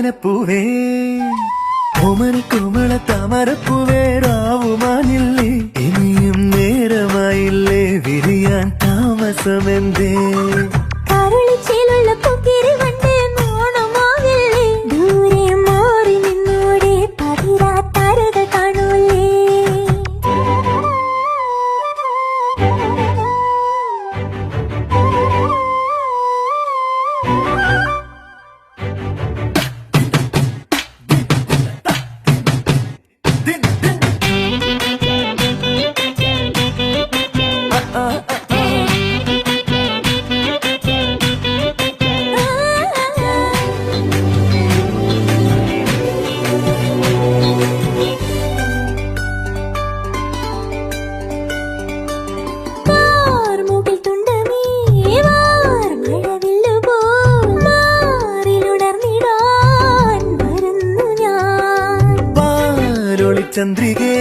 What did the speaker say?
ഓമനപ്പൂവേ ഓമനക്കുമള താമരപ്പൂവേ രാവുമാനില്ലേ ഇനിയും നേരമായില്ലേ വിരിയാൻ താമസമെന്തേ കരളിച്ചേലുള്ള പൊക്കിരി വണ്ടേ മോണമാവില്ലേ ദൂരെ മാറി നിന്നോടെ പതിരാത്താരകൾ കാണൂലേ ചന്ദ്രികേ